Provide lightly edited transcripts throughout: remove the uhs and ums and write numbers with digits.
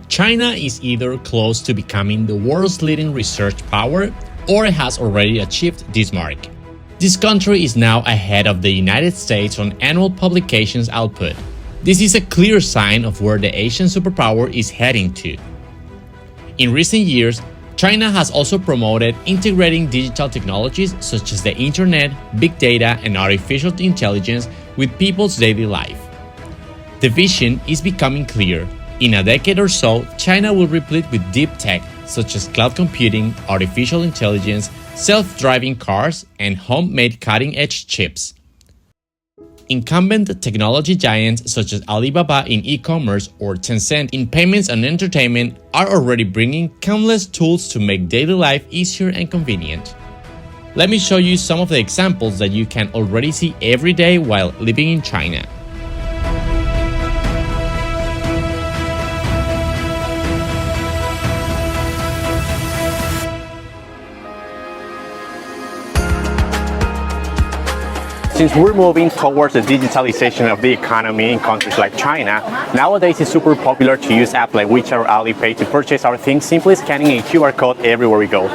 China is either close to becoming the world's leading research power or has already achieved this mark. This country is now ahead of the United States on annual publications output. This is a clear sign of where the Asian superpower is heading to. In recent years, China has also promoted integrating digital technologies such as the internet, big data, and artificial intelligence with people's daily life. The vision is becoming clear. In a decade or so, China will replete with deep tech such as cloud computing, artificial intelligence, self-driving cars, and homemade cutting-edge chips. Incumbent technology giants such as Alibaba in e-commerce or Tencent in payments and entertainment are already bringing countless tools to make daily life easier and convenient. Let me show you some of the examples that you can already see every day while living in China. Since we're moving towards the digitalization of the economy in countries like China, nowadays it's super popular to use apps like WeChat or Alipay to purchase our things, simply scanning a QR code everywhere we go.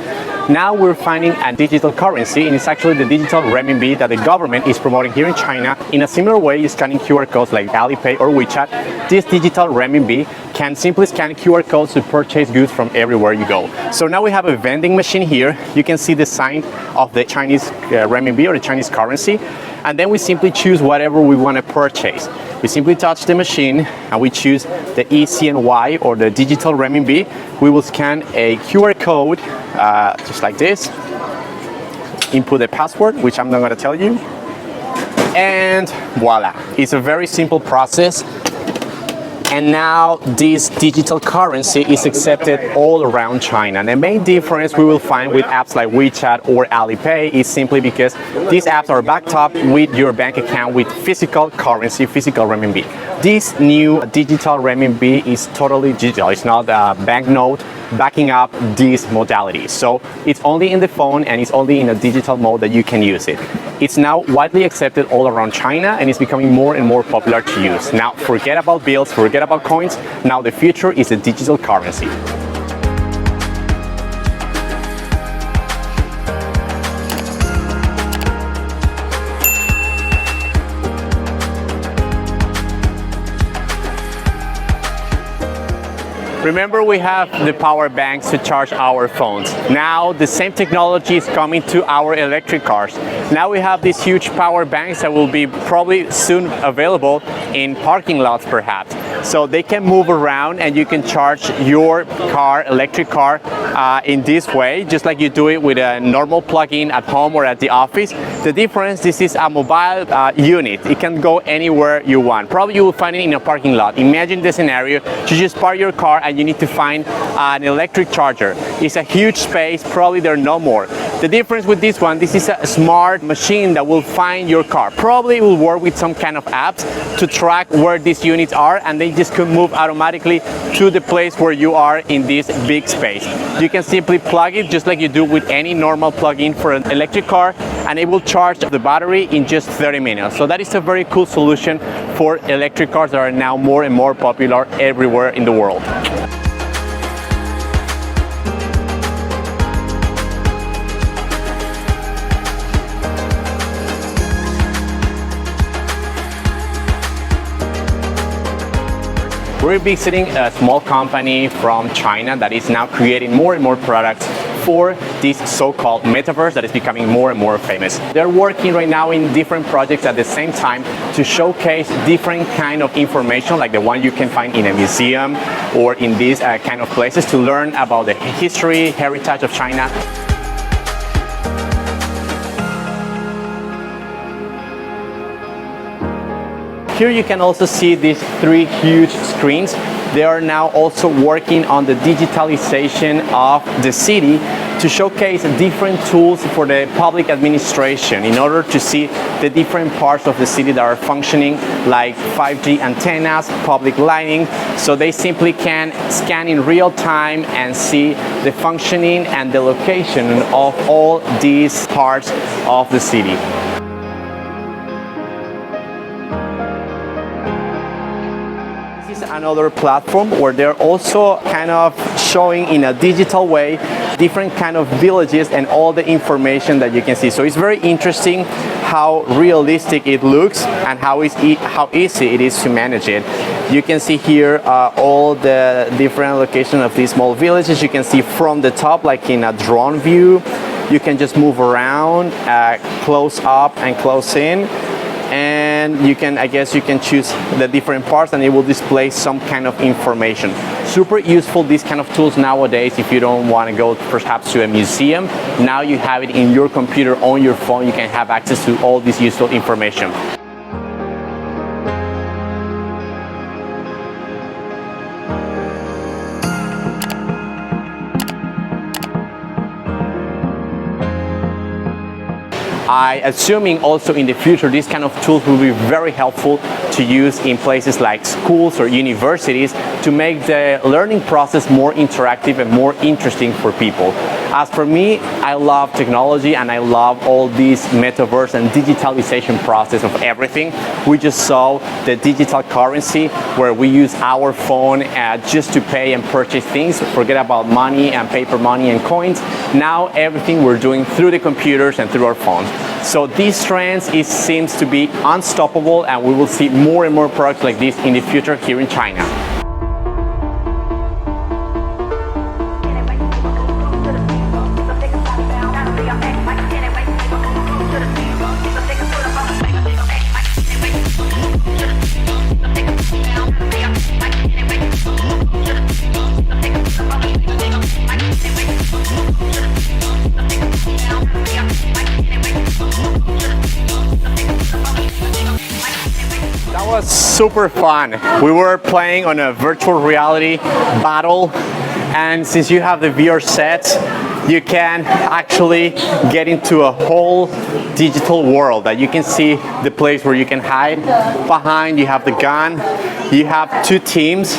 Now we're finding a digital currency, and it's actually the digital renminbi that the government is promoting here in China. In a similar way, scanning QR codes like Alipay or WeChat, this digital renminbi can simply scan QR codes to purchase goods from everywhere you go. So now we have a vending machine here. You can see the sign of the Chinese renminbi or the Chinese currency, and then we simply choose whatever we want to purchase. We simply touch the machine and we choose the ECNY or the digital renminbi. We will scan a QR code just like this, input a password, which I'm not going to tell you, and voila. It's a very simple process. And now this digital currency is accepted all around China. And the main difference we will find with apps like WeChat or Alipay is simply because these apps are backed up with your bank account with physical currency, physical renminbi. This new digital renminbi is totally digital. It's not a banknote backing up these modalities. So it's only in the phone and it's only in a digital mode that you can use it. It's now widely accepted all around China and it's becoming more and more popular to use. Now forget about bills, forget about coins. Now the future is a digital currency. Remember, we have the power banks to charge our phones. Now the same technology is coming to our electric cars. Now we have these huge power banks that will be probably soon available in parking lots perhaps. So they can move around and you can charge your car, electric car, in this way, just like you do it with a normal plug-in at home or at the office. The difference, this is a mobile unit. It can go anywhere you want. Probably you will find it in a parking lot. Imagine the scenario, you just park your car and you need to find an electric charger. It's a huge space, probably there are no more. The difference with this one, this is a smart machine that will find your car. Probably it will work with some kind of apps to track where these units are, and they just could move automatically to the place where you are in this big space. You can simply plug it just like you do with any normal plug-in for an electric car, and it will charge the battery in just 30 minutes. So that is a very cool solution for electric cars that are now more and more popular everywhere in the world. We're visiting a small company from China that is now creating more and more products for this so-called metaverse that is becoming more and more famous. They're working right now in different projects at the same time to showcase different kind of information, like the one you can find in a museum or in these kind of places, to learn about the history, heritage of China. Here you can also see these three huge screens. They are now also working on the digitalization of the city to showcase different tools for the public administration in order to see the different parts of the city that are functioning, like 5G antennas, public lighting, so they simply can scan in real time and see the functioning and the location of all these parts of the city. This is another platform where they're also kind of showing in a digital way different kind of villages and all the information that you can see. So it's very interesting how realistic it looks and how easy it is to manage it. You can see here all the different locations of these small villages. You can see from the top, like in a drone view. You can just move around, close up and close in. And you can, I guess you can choose the different parts and it will display some kind of information. Super useful, these kind of tools nowadays. If you don't want to go perhaps to a museum, now you have it in your computer, on your phone, you can have access to all this useful information. Assuming also in the future these kind of tools will be very helpful to use in places like schools or universities to make the learning process more interactive and more interesting for people. As for me, I love technology and I love all this metaverse and digitalization process of everything. We just saw the digital currency where we use our phone just to pay and purchase things, forget about money and paper money and coins. Now everything we're doing through the computers and through our phones. So these trends seems to be unstoppable and we will see more and more products like this in the future here in China. That was super fun. We were playing on a virtual reality battle, and since you have the VR set, you can actually get into a whole digital world that you can see the place where you can hide behind. You have the gun, you have two teams,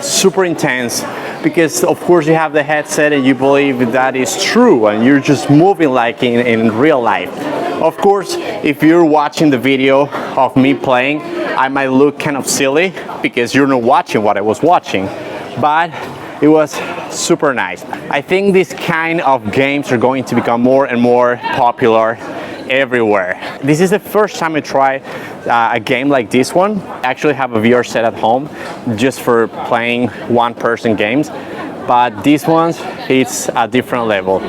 super intense. Because of course you have the headset and you believe that is true and you're just moving like in real life. Of course, if you're watching the video of me playing, I might look kind of silly because you're not watching what I was watching, but it was super nice. I think these kind of games are going to become more and more popular everywhere. This is the first time I try a game like this one. I actually have a VR set at home just for playing one-person games, but this one's it's a different level.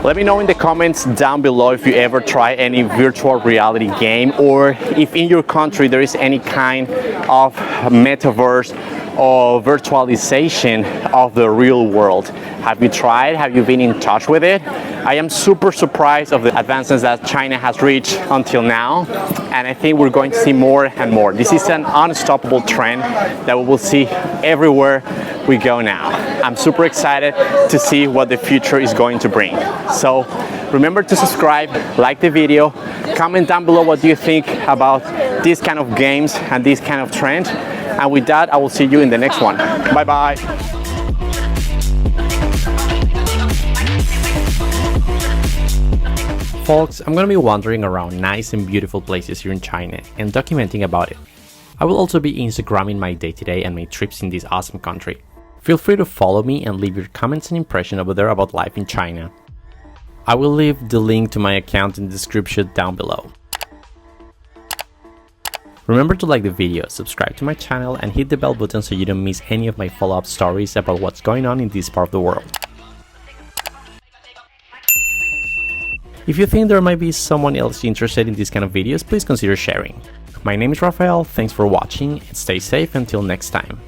Let me know in the comments down below if you ever try any virtual reality game or if in your country there is any kind of metaverse or virtualization of the real world. Have you tried? Have you been in touch with it? I am super surprised of the advances that China has reached until now, and I think we're going to see more and more. This is an unstoppable trend that we will see everywhere we go now. I'm super excited to see what the future is going to bring. So remember to subscribe, like the video, comment down below what you think about these kind of games and this kind of trend. And with that, I will see you in the next one. Bye bye. Folks, I'm gonna be wandering around nice and beautiful places here in China and documenting about it. I will also be Instagramming my day-to-day and my trips in this awesome country. Feel free to follow me and leave your comments and impression over there about life in China. I will leave the link to my account in the description down below. Remember to like the video, subscribe to my channel and hit the bell button so you don't miss any of my follow-up stories about what's going on in this part of the world. If you think there might be someone else interested in these kind of videos, please consider sharing. My name is Rafael, thanks for watching and stay safe until next time.